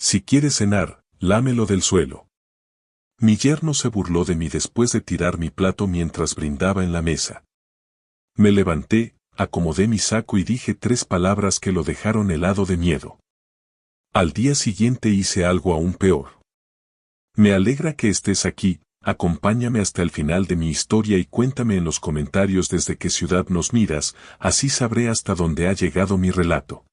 Si quieres cenar, lámelo del suelo. Mi yerno se burló de mí después de tirar mi plato mientras brindaba en la mesa. Me levanté, acomodé mi saco y dije 3 palabras que lo dejaron helado de miedo. Al día siguiente hice algo aún peor. Me alegra que estés aquí, acompáñame hasta el final de mi historia y cuéntame en los comentarios desde qué ciudad nos miras, así sabré hasta dónde ha llegado mi relato.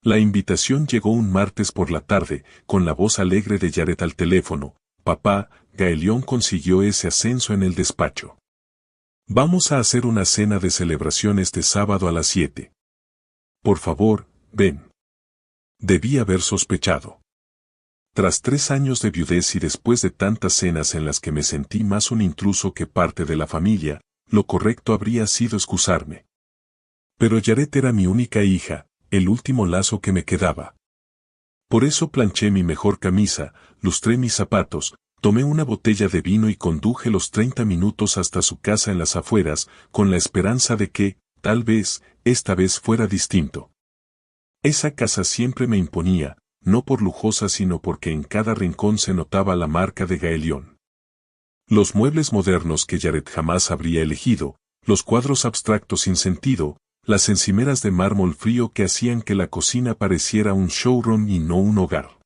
La invitación llegó un martes por la tarde, con la voz alegre de Jared al teléfono. Papá, Gaelión consiguió ese ascenso en el despacho. Vamos a hacer una cena de celebración este sábado a las 7. Por favor, ven. Debí haber sospechado. Tras 3 años de viudez y después de tantas cenas en las que me sentí más un intruso que parte de la familia, lo correcto habría sido excusarme. Pero Jared era mi única hija, el último lazo que me quedaba. Por eso planché mi mejor camisa, lustré mis zapatos, tomé una botella de vino y conduje los 30 minutos hasta su casa en las afueras, con la esperanza de que, tal vez, esta vez fuera distinto. Esa casa siempre me imponía, no por lujosa sino porque en cada rincón se notaba la marca de Gaelión. Los muebles modernos que Jared jamás habría elegido, los cuadros abstractos sin sentido, las encimeras de mármol frío que hacían que la cocina pareciera un showroom y no un hogar.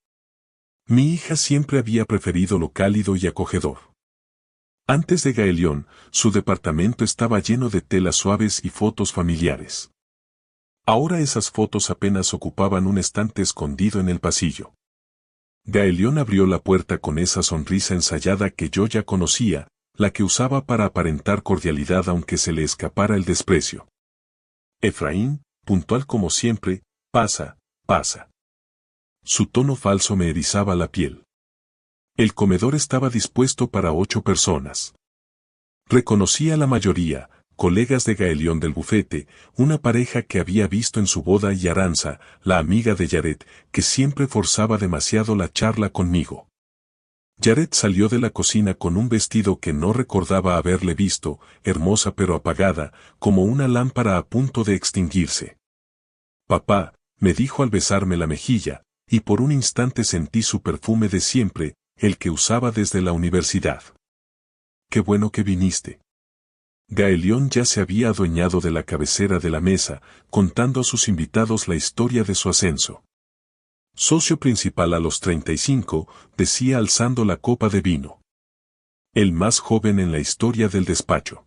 Mi hija siempre había preferido lo cálido y acogedor. Antes de Gaelión, su departamento estaba lleno de telas suaves y fotos familiares. Ahora esas fotos apenas ocupaban un estante escondido en el pasillo. Gaelión abrió la puerta con esa sonrisa ensayada que yo ya conocía, la que usaba para aparentar cordialidad aunque se le escapara el desprecio. Efraín, puntual como siempre, pasa, pasa. Su tono falso me erizaba la piel. El comedor estaba dispuesto para 8 personas. Reconocí a la mayoría, colegas de Gaelión del bufete, una pareja que había visto en su boda y Aranza, la amiga de Jared, que siempre forzaba demasiado la charla conmigo. Jared salió de la cocina con un vestido que no recordaba haberle visto, hermosa pero apagada, como una lámpara a punto de extinguirse. Papá, me dijo al besarme la mejilla, y por un instante sentí su perfume de siempre, el que usaba desde la universidad. Qué bueno que viniste. Gaelión ya se había adueñado de la cabecera de la mesa, contando a sus invitados la historia de su ascenso. Socio principal a los 35, decía alzando la copa de vino. El más joven en la historia del despacho.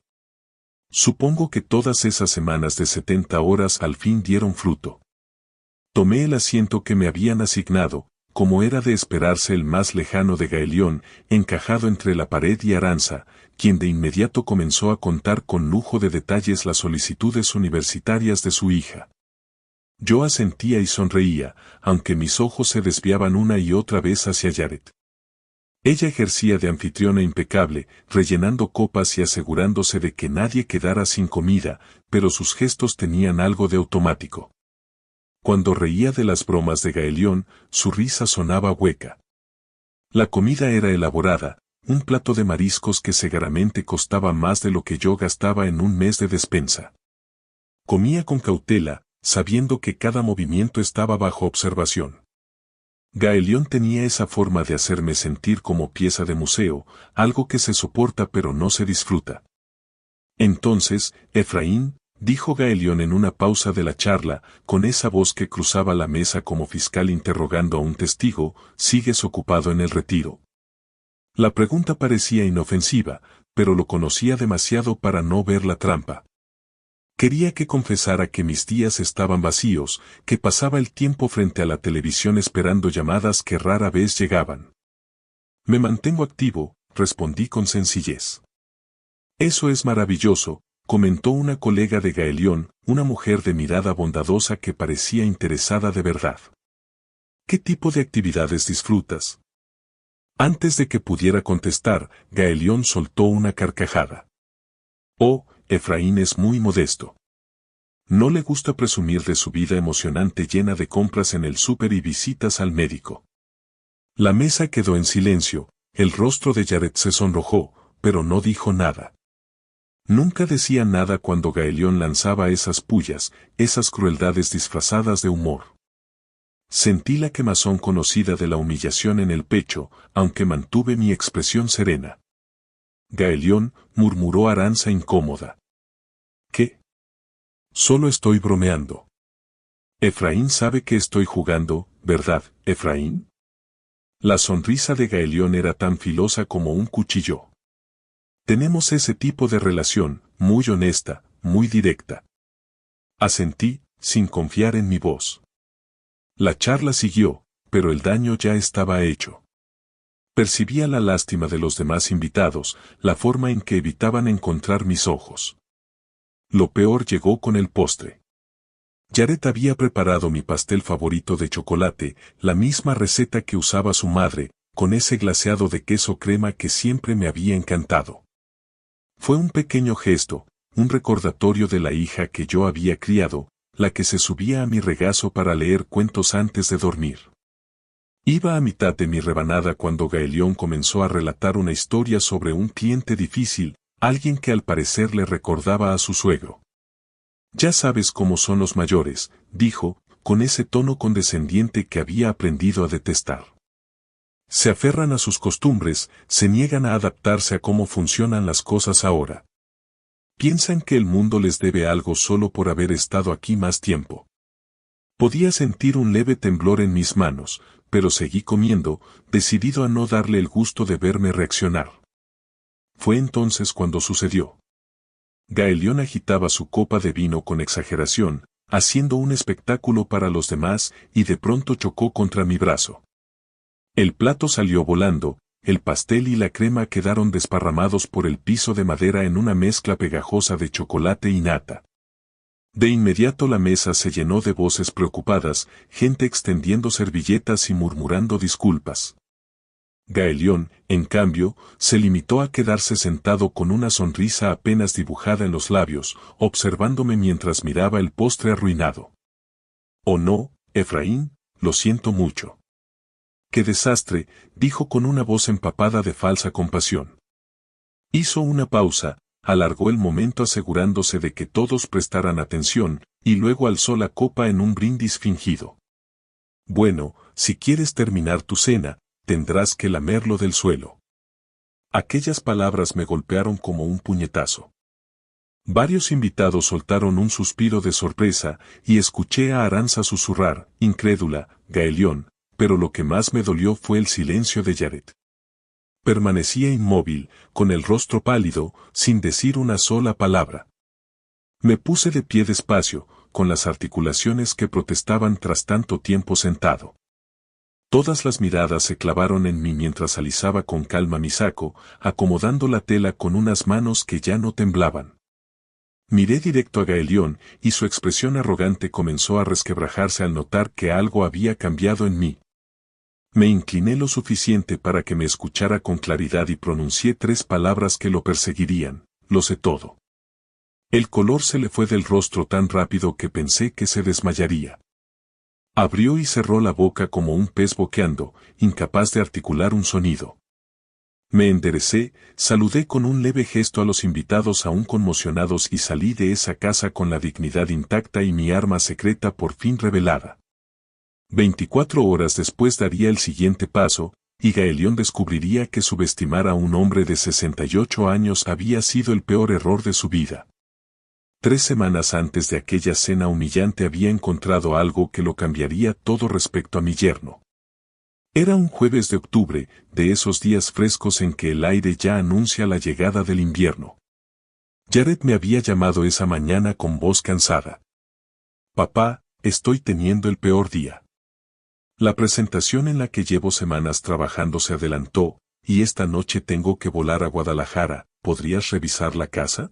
Supongo que todas esas semanas de 70 horas al fin dieron fruto. Tomé el asiento que me habían asignado, como era de esperarse el más lejano de Gaelión, encajado entre la pared y Aranza, quien de inmediato comenzó a contar con lujo de detalles las solicitudes universitarias de su hija. Yo asentía y sonreía, aunque mis ojos se desviaban una y otra vez hacia Jared. Ella ejercía de anfitriona impecable, rellenando copas y asegurándose de que nadie quedara sin comida, pero sus gestos tenían algo de automático. Cuando reía de las bromas de Gaelión, su risa sonaba hueca. La comida era elaborada, un plato de mariscos que seguramente costaba más de lo que yo gastaba en un mes de despensa. Comía con cautela, sabiendo que cada movimiento estaba bajo observación. Gaelión tenía esa forma de hacerme sentir como pieza de museo, algo que se soporta pero no se disfruta. Entonces, Efraín, dijo Gaelión en una pausa de la charla, con esa voz que cruzaba la mesa como fiscal interrogando a un testigo, ¿sigues ocupado en el retiro? La pregunta parecía inofensiva, pero lo conocía demasiado para no ver la trampa. Quería que confesara que mis días estaban vacíos, que pasaba el tiempo frente a la televisión esperando llamadas que rara vez llegaban. Me mantengo activo, respondí con sencillez. Eso es maravilloso, comentó una colega de Gaelión, una mujer de mirada bondadosa que parecía interesada de verdad. ¿Qué tipo de actividades disfrutas? Antes de que pudiera contestar, Gaelión soltó una carcajada. Oh, Efraín es muy modesto. No le gusta presumir de su vida emocionante llena de compras en el súper y visitas al médico. La mesa quedó en silencio, el rostro de Jared se sonrojó, pero no dijo nada. Nunca decía nada cuando Gaelión lanzaba esas pullas, esas crueldades disfrazadas de humor. Sentí la quemazón conocida de la humillación en el pecho, aunque mantuve mi expresión serena. Gaelión, murmuró Aranza incómoda. ¿Qué? Solo estoy bromeando. Efraín sabe que estoy jugando, ¿verdad, Efraín? La sonrisa de Gaelión era tan filosa como un cuchillo. Tenemos ese tipo de relación, muy honesta, muy directa. Asentí, sin confiar en mi voz. La charla siguió, pero el daño ya estaba hecho. Percibía la lástima de los demás invitados, la forma en que evitaban encontrar mis ojos. Lo peor llegó con el postre. Jared había preparado mi pastel favorito de chocolate, la misma receta que usaba su madre, con ese glaseado de queso crema que siempre me había encantado. Fue un pequeño gesto, un recordatorio de la hija que yo había criado, la que se subía a mi regazo para leer cuentos antes de dormir. Iba a mitad de mi rebanada cuando Gaelión comenzó a relatar una historia sobre un cliente difícil, alguien que al parecer le recordaba a su suegro. Ya sabes cómo son los mayores, dijo, con ese tono condescendiente que había aprendido a detestar. Se aferran a sus costumbres, se niegan a adaptarse a cómo funcionan las cosas ahora. Piensan que el mundo les debe algo solo por haber estado aquí más tiempo. Podía sentir un leve temblor en mis manos, pero seguí comiendo, decidido a no darle el gusto de verme reaccionar. Fue entonces cuando sucedió. Gaelión agitaba su copa de vino con exageración, haciendo un espectáculo para los demás, y de pronto chocó contra mi brazo. El plato salió volando, el pastel y la crema quedaron desparramados por el piso de madera en una mezcla pegajosa de chocolate y nata. De inmediato la mesa se llenó de voces preocupadas, gente extendiendo servilletas y murmurando disculpas. Gaelión, en cambio, se limitó a quedarse sentado con una sonrisa apenas dibujada en los labios, observándome mientras miraba el postre arruinado. «Oh no, Efraín, lo siento mucho». «¡Qué desastre!», dijo con una voz empapada de falsa compasión. Hizo una pausa, alargó el momento asegurándose de que todos prestaran atención, y luego alzó la copa en un brindis fingido. «Bueno, si quieres terminar tu cena, tendrás que lamerlo del suelo». Aquellas palabras me golpearon como un puñetazo. Varios invitados soltaron un suspiro de sorpresa, y escuché a Aranza susurrar, incrédula, «Gaelión», pero lo que más me dolió fue el silencio de Jared. Permanecía inmóvil, con el rostro pálido, sin decir una sola palabra. Me puse de pie despacio, con las articulaciones que protestaban tras tanto tiempo sentado. Todas las miradas se clavaron en mí mientras alisaba con calma mi saco, acomodando la tela con unas manos que ya no temblaban. Miré directo a Gaelión, y su expresión arrogante comenzó a resquebrajarse al notar que algo había cambiado en mí. Me incliné lo suficiente para que me escuchara con claridad y pronuncié 3 palabras que lo perseguirían: «Lo sé todo». El color se le fue del rostro tan rápido que pensé que se desmayaría. Abrió y cerró la boca como un pez boqueando, incapaz de articular un sonido. Me enderecé, saludé con un leve gesto a los invitados aún conmocionados y salí de esa casa con la dignidad intacta y mi arma secreta por fin revelada. 24 horas después daría el siguiente paso, y Gaelión descubriría que subestimar a un hombre de 68 años había sido el peor error de su vida. 3 semanas antes de aquella cena humillante había encontrado algo que lo cambiaría todo respecto a mi yerno. Era un jueves de octubre, de esos días frescos en que el aire ya anuncia la llegada del invierno. Jared me había llamado esa mañana con voz cansada. «Papá, estoy teniendo el peor día. La presentación en la que llevo semanas trabajando se adelantó, y esta noche tengo que volar a Guadalajara. ¿Podrías revisar la casa?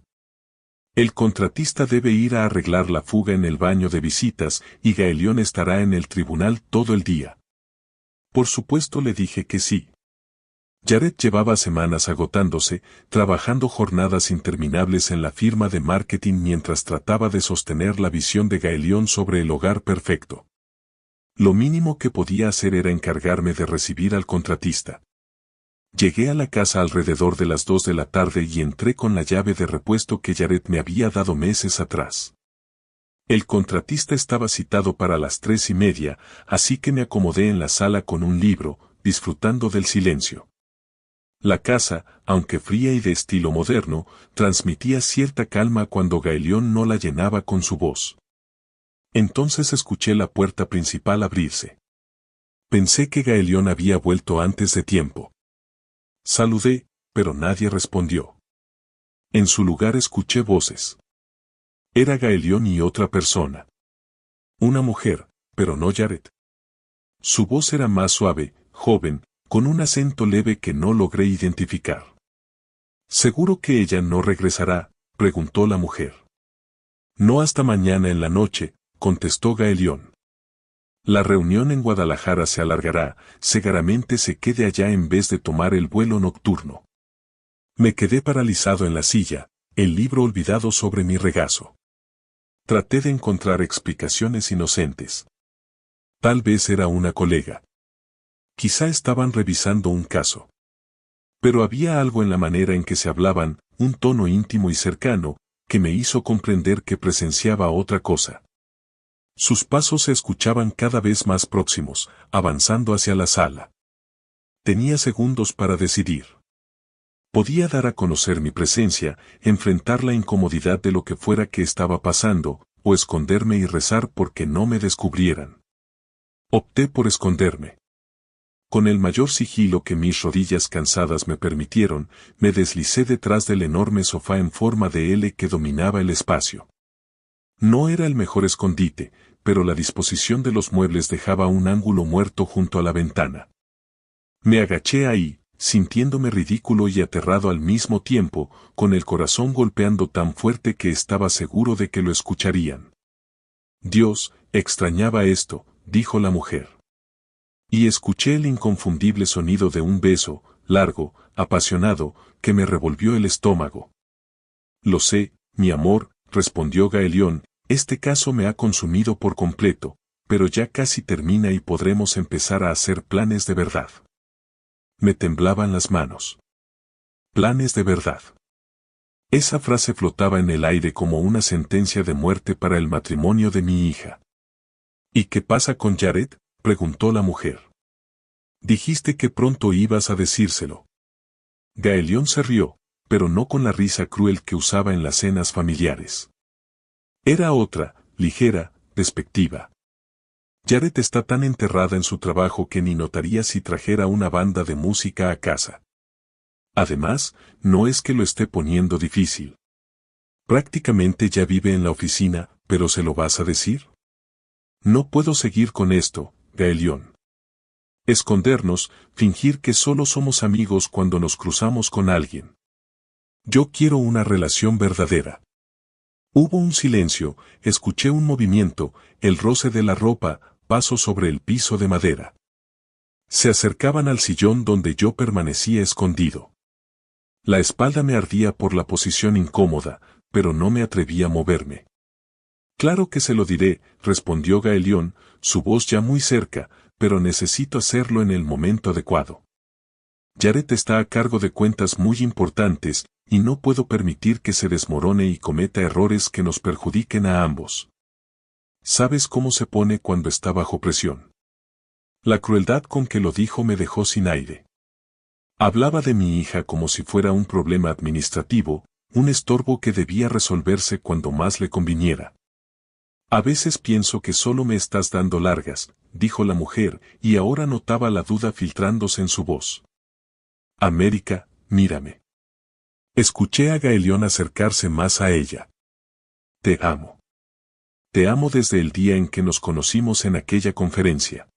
El contratista debe ir a arreglar la fuga en el baño de visitas, y Gaelión estará en el tribunal todo el día». Por supuesto le dije que sí. Jared llevaba semanas agotándose, trabajando jornadas interminables en la firma de marketing mientras trataba de sostener la visión de Gaelión sobre el hogar perfecto. Lo mínimo que podía hacer era encargarme de recibir al contratista. Llegué a la casa alrededor de las 2 de la tarde y entré con la llave de repuesto que Jared me había dado meses atrás. El contratista estaba citado para las 3:30, así que me acomodé en la sala con un libro, disfrutando del silencio. La casa, aunque fría y de estilo moderno, transmitía cierta calma cuando Gaelión no la llenaba con su voz. Entonces escuché la puerta principal abrirse. Pensé que Gaelión había vuelto antes de tiempo. Saludé, pero nadie respondió. En su lugar escuché voces. Era Gaelión y otra persona. Una mujer, pero no Jared. Su voz era más suave, joven, con un acento leve que no logré identificar. ¿Seguro que ella no regresará?, preguntó la mujer. No hasta mañana en la noche, contestó Gaelión. La reunión en Guadalajara se alargará, seguramente se quede allá en vez de tomar el vuelo nocturno. Me quedé paralizado en la silla, el libro olvidado sobre mi regazo. Traté de encontrar explicaciones inocentes. Tal vez era una colega. Quizá estaban revisando un caso. Pero había algo en la manera en que se hablaban, un tono íntimo y cercano, que me hizo comprender que presenciaba otra cosa. Sus pasos se escuchaban cada vez más próximos, avanzando hacia la sala. Tenía segundos para decidir. Podía dar a conocer mi presencia, enfrentar la incomodidad de lo que fuera que estaba pasando, o esconderme y rezar porque no me descubrieran. Opté por esconderme. Con el mayor sigilo que mis rodillas cansadas me permitieron, me deslicé detrás del enorme sofá en forma de L que dominaba el espacio. No era el mejor escondite, pero la disposición de los muebles dejaba un ángulo muerto junto a la ventana. Me agaché ahí, sintiéndome ridículo y aterrado al mismo tiempo, con el corazón golpeando tan fuerte que estaba seguro de que lo escucharían. Dios, extrañaba esto, dijo la mujer. Y escuché el inconfundible sonido de un beso, largo, apasionado, que me revolvió el estómago. Lo sé, mi amor, respondió Gaelión, este caso me ha consumido por completo, pero ya casi termina y podremos empezar a hacer planes de verdad. Me temblaban las manos. Planes de verdad. Esa frase flotaba en el aire como una sentencia de muerte para el matrimonio de mi hija. ¿Y qué pasa con Jared?, preguntó la mujer. Dijiste que pronto ibas a decírselo. Gaelión se rió, pero no con la risa cruel que usaba en las cenas familiares. Era otra, ligera, despectiva. Jared está tan enterrada en su trabajo que ni notaría si trajera una banda de música a casa. Además, no es que lo esté poniendo difícil. Prácticamente ya vive en la oficina, pero ¿se lo vas a decir? No puedo seguir con esto, Gaelión. Escondernos, fingir que solo somos amigos cuando nos cruzamos con alguien. Yo quiero una relación verdadera. Hubo un silencio, escuché un movimiento, el roce de la ropa, pasos sobre el piso de madera. Se acercaban al sillón donde yo permanecía escondido. La espalda me ardía por la posición incómoda, pero no me atreví a moverme. Claro que se lo diré, respondió Gaelión, su voz ya muy cerca, pero necesito hacerlo en el momento adecuado. Jared está a cargo de cuentas muy importantes, y no puedo permitir que se desmorone y cometa errores que nos perjudiquen a ambos. ¿Sabes cómo se pone cuando está bajo presión? La crueldad con que lo dijo me dejó sin aire. Hablaba de mi hija como si fuera un problema administrativo, un estorbo que debía resolverse cuando más le conviniera. A veces pienso que solo me estás dando largas, dijo la mujer, y ahora notaba la duda filtrándose en su voz. América, mírame. Escuché a Gaelión acercarse más a ella. Te amo. Te amo desde el día en que nos conocimos en aquella conferencia.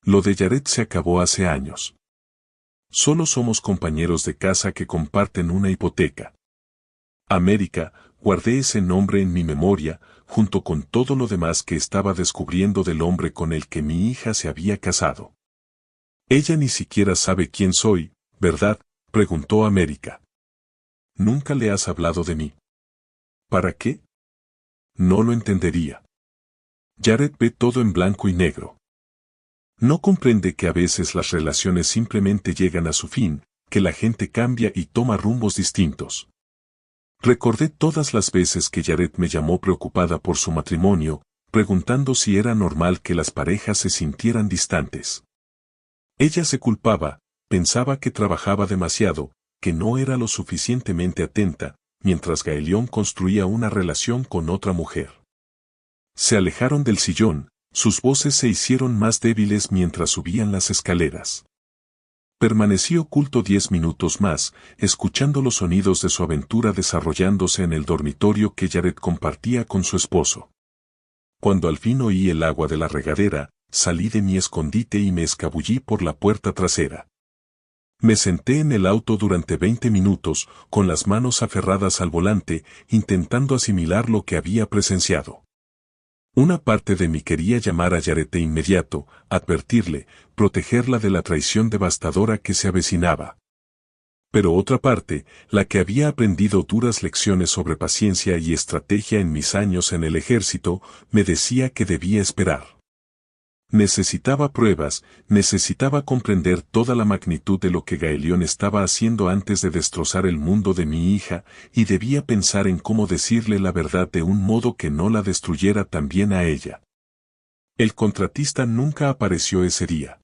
Lo de Jared se acabó hace años. Solo somos compañeros de casa que comparten una hipoteca. América, guardé ese nombre en mi memoria, junto con todo lo demás que estaba descubriendo del hombre con el que mi hija se había casado. Ella ni siquiera sabe quién soy, ¿verdad?, preguntó América. Nunca le has hablado de mí. ¿Para qué? No lo entendería. Jared ve todo en blanco y negro. No comprende que a veces las relaciones simplemente llegan a su fin, que la gente cambia y toma rumbos distintos. Recordé todas las veces que Jared me llamó preocupada por su matrimonio, preguntando si era normal que las parejas se sintieran distantes. Ella se culpaba, pensaba que trabajaba demasiado, que no era lo suficientemente atenta, mientras Gaelión construía una relación con otra mujer. Se alejaron del sillón, sus voces se hicieron más débiles mientras subían las escaleras. Permanecí oculto 10 minutos más, escuchando los sonidos de su aventura desarrollándose en el dormitorio que Jared compartía con su esposo. Cuando al fin oí el agua de la regadera, salí de mi escondite y me escabullí por la puerta trasera. Me senté en el auto durante 20 minutos, con las manos aferradas al volante, intentando asimilar lo que había presenciado. Una parte de mí quería llamar a Jared de inmediato, advertirle, protegerla de la traición devastadora que se avecinaba. Pero otra parte, la que había aprendido duras lecciones sobre paciencia y estrategia en mis años en el ejército, me decía que debía esperar. Necesitaba pruebas, necesitaba comprender toda la magnitud de lo que Gaelión estaba haciendo antes de destrozar el mundo de mi hija, y debía pensar en cómo decirle la verdad de un modo que no la destruyera también a ella. El contratista nunca apareció ese día.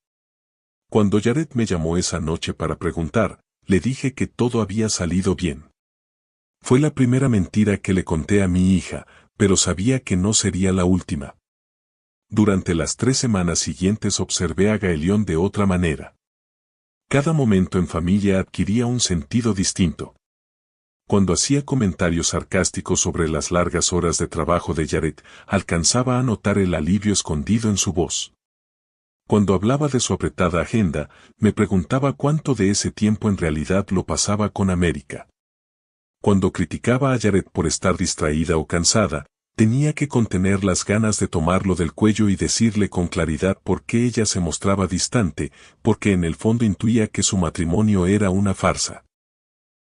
Cuando Jared me llamó esa noche para preguntar, le dije que todo había salido bien. Fue la primera mentira que le conté a mi hija, pero sabía que no sería la última. Durante las 3 semanas siguientes observé a Gaelión de otra manera. Cada momento en familia adquiría un sentido distinto. Cuando hacía comentarios sarcásticos sobre las largas horas de trabajo de Jared, alcanzaba a notar el alivio escondido en su voz. Cuando hablaba de su apretada agenda, me preguntaba cuánto de ese tiempo en realidad lo pasaba con América. Cuando criticaba a Jared por estar distraída o cansada, tenía que contener las ganas de tomarlo del cuello y decirle con claridad por qué ella se mostraba distante, porque en el fondo intuía que su matrimonio era una farsa.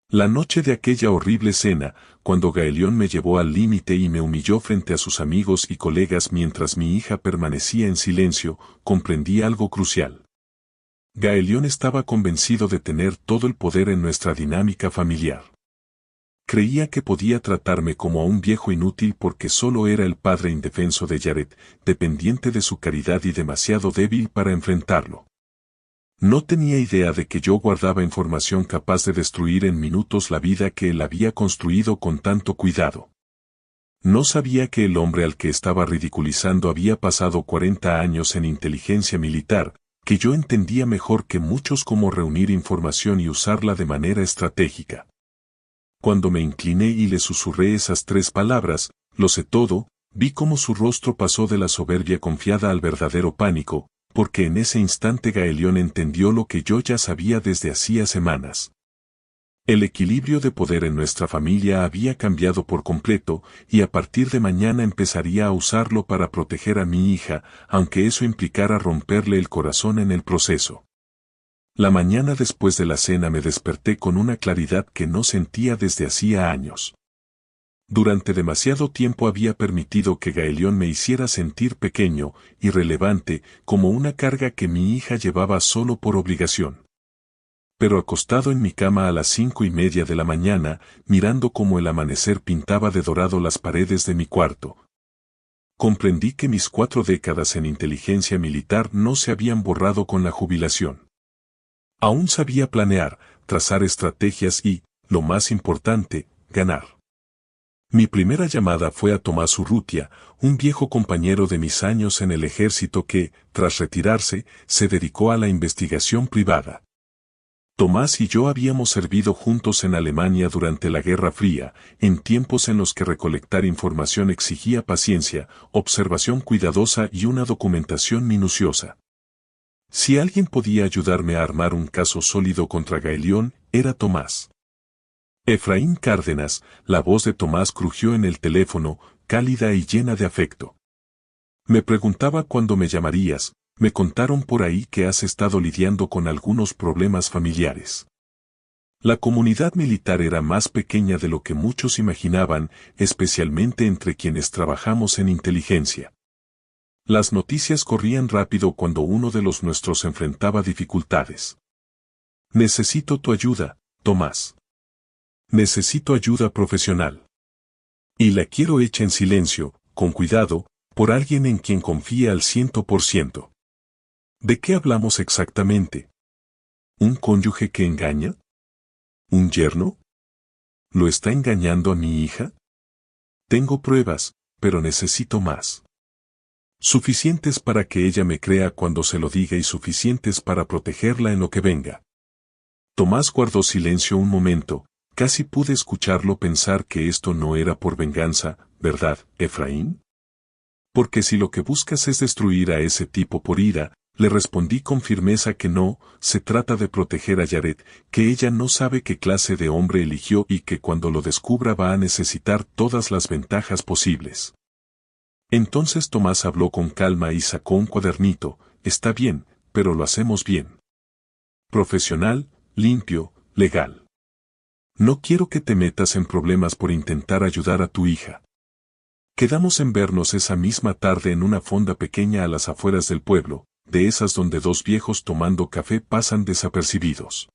La noche de aquella horrible cena, cuando Gaelión me llevó al límite y me humilló frente a sus amigos y colegas mientras mi hija permanecía en silencio, comprendí algo crucial. Gaelión estaba convencido de tener todo el poder en nuestra dinámica familiar. Creía que podía tratarme como a un viejo inútil porque solo era el padre indefenso de Jared, dependiente de su caridad y demasiado débil para enfrentarlo. No tenía idea de que yo guardaba información capaz de destruir en minutos la vida que él había construido con tanto cuidado. No sabía que el hombre al que estaba ridiculizando había pasado 40 años en inteligencia militar, que yo entendía mejor que muchos cómo reunir información y usarla de manera estratégica. Cuando me incliné y le susurré esas 3 palabras, lo sé todo, vi cómo su rostro pasó de la soberbia confiada al verdadero pánico, porque en ese instante Gaelión entendió lo que yo ya sabía desde hacía semanas. El equilibrio de poder en nuestra familia había cambiado por completo, y a partir de mañana empezaría a usarlo para proteger a mi hija, aunque eso implicara romperle el corazón en el proceso. La mañana después de la cena me desperté con una claridad que no sentía desde hacía años. Durante demasiado tiempo había permitido que Gaelión me hiciera sentir pequeño, irrelevante, como una carga que mi hija llevaba solo por obligación. Pero acostado en mi cama a las 5:30 de la mañana, mirando cómo el amanecer pintaba de dorado las paredes de mi cuarto, comprendí que mis 4 décadas en inteligencia militar no se habían borrado con la jubilación. Aún sabía planear, trazar estrategias y, lo más importante, ganar. Mi primera llamada fue a Tomás Urrutia, un viejo compañero de mis años en el ejército que, tras retirarse, se dedicó a la investigación privada. Tomás y yo habíamos servido juntos en Alemania durante la Guerra Fría, en tiempos en los que recolectar información exigía paciencia, observación cuidadosa y una documentación minuciosa. Si alguien podía ayudarme a armar un caso sólido contra Gaelión, era Tomás. Efraín Cárdenas, la voz de Tomás crujió en el teléfono, cálida y llena de afecto. Me preguntaba cuándo me llamarías, me contaron por ahí que has estado lidiando con algunos problemas familiares. La comunidad militar era más pequeña de lo que muchos imaginaban, especialmente entre quienes trabajamos en inteligencia. Las noticias corrían rápido cuando uno de los nuestros enfrentaba dificultades. Necesito tu ayuda, Tomás. Necesito ayuda profesional. Y la quiero hecha en silencio, con cuidado, por alguien en quien confíe al 100%. ¿De qué hablamos exactamente? ¿Un cónyuge que engaña? ¿Un yerno? ¿Lo está engañando a mi hija? Tengo pruebas, pero necesito más. Suficientes para que ella me crea cuando se lo diga y suficientes para protegerla en lo que venga. Tomás guardó silencio un momento, casi pude escucharlo pensar que esto no era por venganza, ¿verdad, Efraín? Porque si lo que buscas es destruir a ese tipo por ira, le respondí con firmeza que no, se trata de proteger a Jared, que ella no sabe qué clase de hombre eligió y que cuando lo descubra va a necesitar todas las ventajas posibles. Entonces Tomás habló con calma y sacó un cuadernito, está bien, pero lo hacemos bien. Profesional, limpio, legal. No quiero que te metas en problemas por intentar ayudar a tu hija. Quedamos en vernos esa misma tarde en una fonda pequeña a las afueras del pueblo, de esas donde dos viejos tomando café pasan desapercibidos.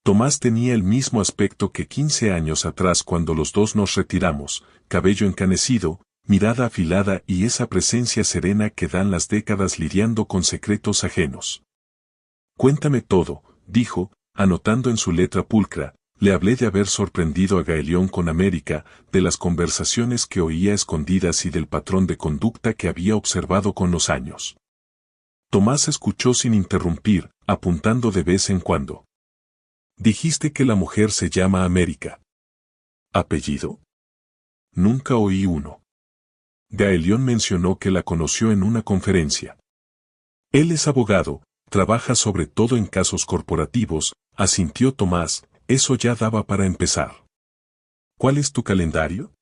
Tomás tenía el mismo aspecto que 15 años atrás cuando los dos nos retiramos, cabello encanecido, mirada afilada y esa presencia serena que dan las décadas lidiando con secretos ajenos. Cuéntame todo, dijo, anotando en su letra pulcra. Le hablé de haber sorprendido a Gaelión con América, de las conversaciones que oía escondidas y del patrón de conducta que había observado con los años. Tomás escuchó sin interrumpir, apuntando de vez en cuando. Dijiste que la mujer se llama América. ¿Apellido? Nunca oí uno. Gaelión mencionó que la conoció en una conferencia. Él es abogado, trabaja sobre todo en casos corporativos, asintió Tomás. Eso ya daba para empezar. ¿Cuál es tu calendario?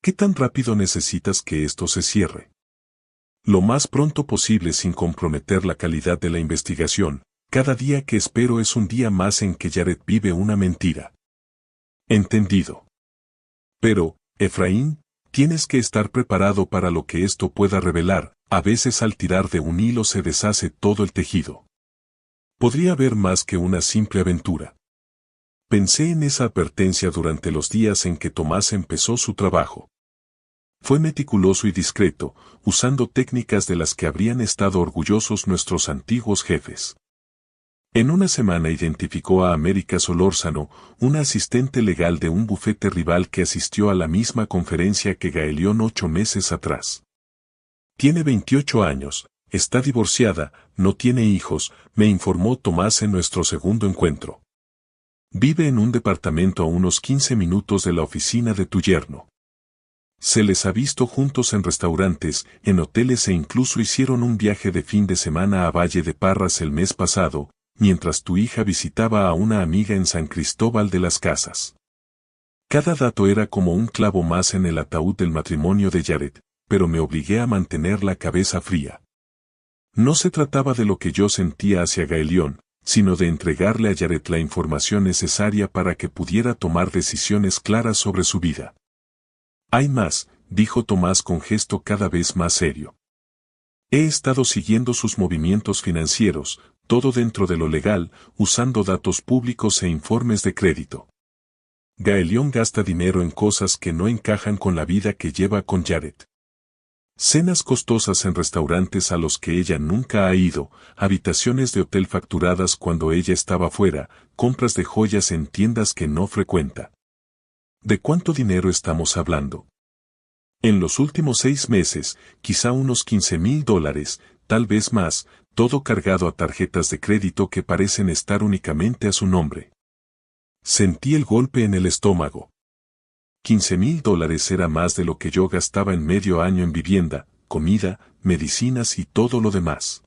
¿Qué tan rápido necesitas que esto se cierre? Lo más pronto posible sin comprometer la calidad de la investigación. Cada día que espero es un día más en que Jared vive una mentira. Entendido. Pero, Efraín, tienes que estar preparado para lo que esto pueda revelar. A veces al tirar de un hilo se deshace todo el tejido. Podría haber más que una simple aventura. Pensé en esa advertencia durante los días en que Tomás empezó su trabajo. Fue meticuloso y discreto, usando técnicas de las que habrían estado orgullosos nuestros antiguos jefes. En una semana identificó a América Solórzano, una asistente legal de un bufete rival que asistió a la misma conferencia que Gaelión 8 meses atrás. Tiene 28 años, está divorciada, no tiene hijos, me informó Tomás en nuestro segundo encuentro. Vive en un departamento a unos 15 minutos de la oficina de tu yerno. Se les ha visto juntos en restaurantes, en hoteles e incluso hicieron un viaje de fin de semana a Valle de Parras el mes pasado, mientras tu hija visitaba a una amiga en San Cristóbal de las Casas. Cada dato era como un clavo más en el ataúd del matrimonio de Jared, pero me obligué a mantener la cabeza fría. No se trataba de lo que yo sentía hacia Gaelión, sino de entregarle a Jared la información necesaria para que pudiera tomar decisiones claras sobre su vida. Hay más, dijo Tomás con gesto cada vez más serio. He estado siguiendo sus movimientos financieros, todo dentro de lo legal, usando datos públicos e informes de crédito. Gaelión gasta dinero en cosas que no encajan con la vida que lleva con Jared. Cenas costosas en restaurantes a los que ella nunca ha ido, habitaciones de hotel facturadas cuando ella estaba fuera, compras de joyas en tiendas que no frecuenta. ¿De cuánto dinero estamos hablando? En los últimos 6 meses, quizá unos $15,000, tal vez más, todo cargado a tarjetas de crédito que parecen estar únicamente a su nombre. Sentí el golpe en el estómago. $15,000 era más de lo que yo gastaba en medio año en vivienda, comida, medicinas y todo lo demás.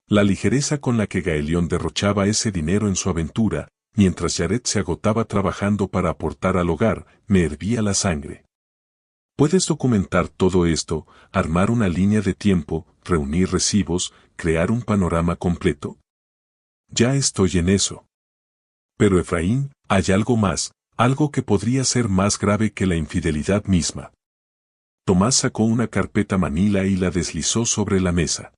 La ligereza con la que Gaelión derrochaba ese dinero en su aventura, mientras Jared se agotaba trabajando para aportar al hogar, me hervía la sangre. ¿Puedes documentar todo esto, armar una línea de tiempo, reunir recibos, crear un panorama completo? Ya estoy en eso. Pero Efraín, hay algo más. Algo que podría ser más grave que la infidelidad misma. Tomás sacó una carpeta manila y la deslizó sobre la mesa.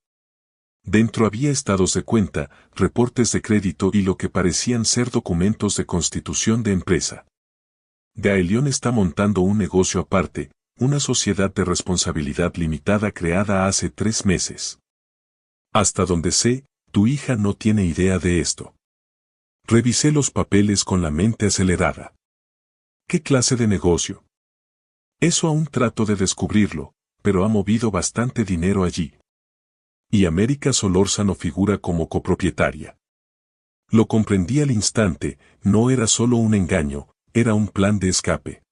Dentro había estados de cuenta, reportes de crédito y lo que parecían ser documentos de constitución de empresa. Gaelión está montando un negocio aparte, una sociedad de responsabilidad limitada creada hace 3 meses. Hasta donde sé, tu hija no tiene idea de esto. Revisé los papeles con la mente acelerada. ¿Qué clase de negocio? Eso aún trato de descubrirlo, pero ha movido bastante dinero allí. Y América Solórzano figura como copropietaria. Lo comprendí al instante, no era solo un engaño, era un plan de escape.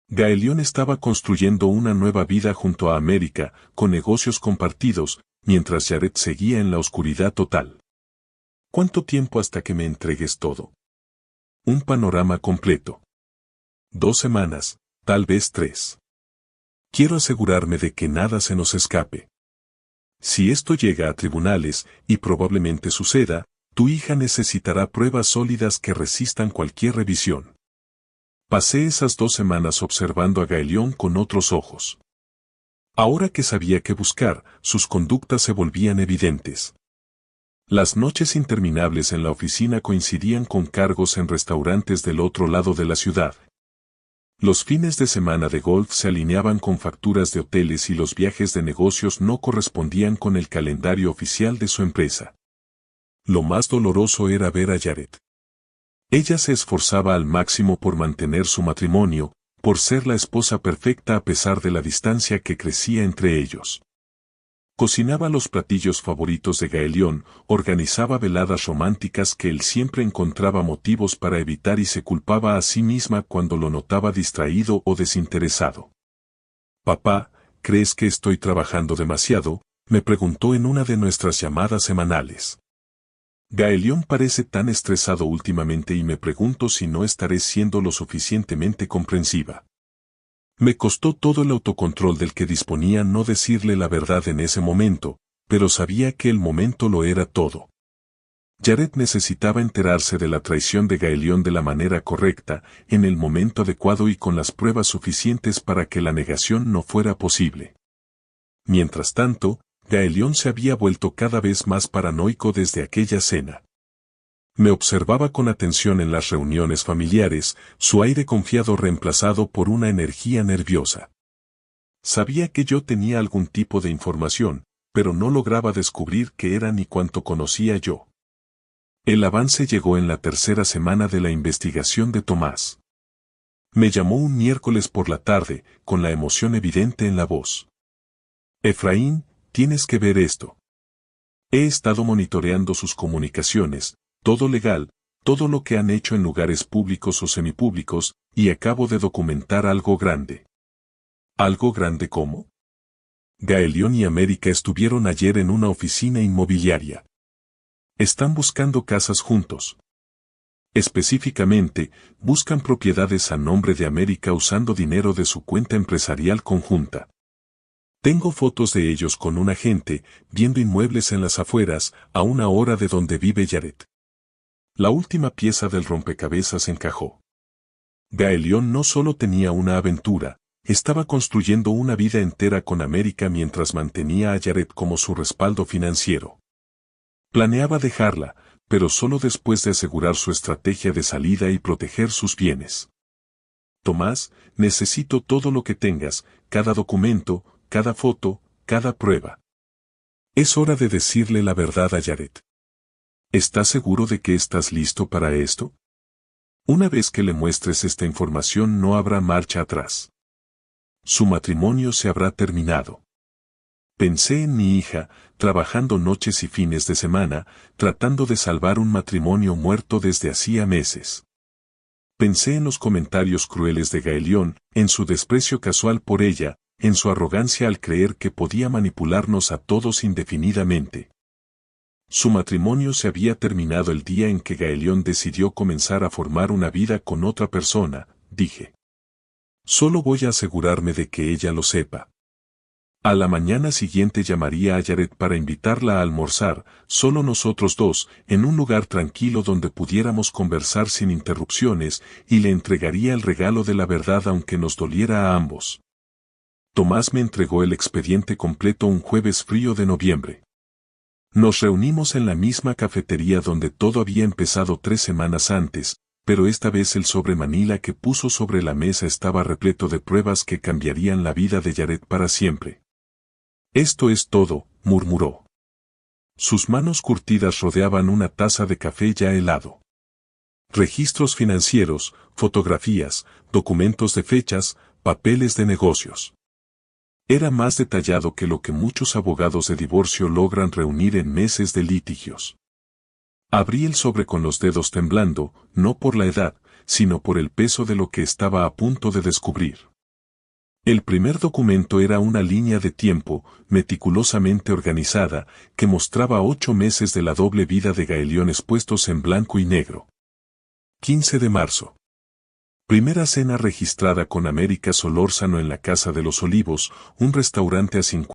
Gaelión estaba construyendo una nueva vida junto a América, con negocios compartidos, mientras Jared seguía en la oscuridad total. ¿Cuánto tiempo hasta que me entregues todo? Un panorama completo. 2 semanas, tal vez 3. Quiero asegurarme de que nada se nos escape. Si esto llega a tribunales, y probablemente suceda, tu hija necesitará pruebas sólidas que resistan cualquier revisión. Pasé esas 2 semanas observando a Gaelión con otros ojos. Ahora que sabía qué buscar, sus conductas se volvían evidentes. Las noches interminables en la oficina coincidían con cargos en restaurantes del otro lado de la ciudad. Los fines de semana de golf se alineaban con facturas de hoteles y los viajes de negocios no correspondían con el calendario oficial de su empresa. Lo más doloroso era ver a Jared. Ella se esforzaba al máximo por mantener su matrimonio, por ser la esposa perfecta a pesar de la distancia que crecía entre ellos. Cocinaba los platillos favoritos de Gaelión, organizaba veladas románticas que él siempre encontraba motivos para evitar y se culpaba a sí misma cuando lo notaba distraído o desinteresado. «Papá, ¿crees que estoy trabajando demasiado?», me preguntó en una de nuestras llamadas semanales. Gaelión parece tan estresado últimamente y me pregunto si no estaré siendo lo suficientemente comprensiva. Me costó todo el autocontrol del que disponía no decirle la verdad en ese momento, pero sabía que el momento lo era todo. Jared necesitaba enterarse de la traición de Gaelión de la manera correcta, en el momento adecuado y con las pruebas suficientes para que la negación no fuera posible. Mientras tanto, Gaelión se había vuelto cada vez más paranoico desde aquella cena. Me observaba con atención en las reuniones familiares, su aire confiado reemplazado por una energía nerviosa. Sabía que yo tenía algún tipo de información, pero no lograba descubrir qué era ni cuánto conocía yo. El avance llegó en la 3ª semana de la investigación de Tomás. Me llamó un miércoles por la tarde, con la emoción evidente en la voz. «Efraín, tienes que ver esto. He estado monitoreando sus comunicaciones, todo legal, todo lo que han hecho en lugares públicos o semipúblicos, y acabo de documentar algo grande». ¿Algo grande cómo? Gaelión y América estuvieron ayer en una oficina inmobiliaria. Están buscando casas juntos. Específicamente, buscan propiedades a nombre de América usando dinero de su cuenta empresarial conjunta. Tengo fotos de ellos con un agente, viendo inmuebles en las afueras, a 1 hora de donde vive Jared. La última pieza del rompecabezas encajó. Gaelión no solo tenía una aventura, estaba construyendo una vida entera con América mientras mantenía a Jared como su respaldo financiero. Planeaba dejarla, pero solo después de asegurar su estrategia de salida y proteger sus bienes. «Tomás, necesito todo lo que tengas, cada documento, cada foto, cada prueba. Es hora de decirle la verdad a Jared. ¿Estás seguro de que estás listo para esto? Una vez que le muestres esta información no habrá marcha atrás. Su matrimonio se habrá terminado». Pensé en mi hija, trabajando noches y fines de semana, tratando de salvar un matrimonio muerto desde hacía meses. Pensé en los comentarios crueles de Gaelión, en su desprecio casual por ella, en su arrogancia al creer que podía manipularnos a todos indefinidamente. Su matrimonio se había terminado el día en que Gaelión decidió comenzar a formar una vida con otra persona, dije. Solo voy a asegurarme de que ella lo sepa. A la mañana siguiente llamaría a Jared para invitarla a almorzar, solo nosotros dos, en un lugar tranquilo donde pudiéramos conversar sin interrupciones, y le entregaría el regalo de la verdad aunque nos doliera a ambos. Tomás me entregó el expediente completo un jueves frío de noviembre. Nos reunimos en la misma cafetería donde todo había empezado 3 semanas antes, pero esta vez el sobre Manila que puso sobre la mesa estaba repleto de pruebas que cambiarían la vida de Jared para siempre. Esto es todo, murmuró. Sus manos curtidas rodeaban una taza de café ya helado. Registros financieros, fotografías, documentos de fechas, papeles de negocios. Era más detallado que lo que muchos abogados de divorcio logran reunir en meses de litigios. Abrí el sobre con los dedos temblando, no por la edad, sino por el peso de lo que estaba a punto de descubrir. El primer documento era una línea de tiempo, meticulosamente organizada, que mostraba 8 meses de la doble vida de Gaelión expuestos en blanco y negro. 15 de marzo. Primera cena registrada con América Solórzano en la Casa de los Olivos, un restaurante a 50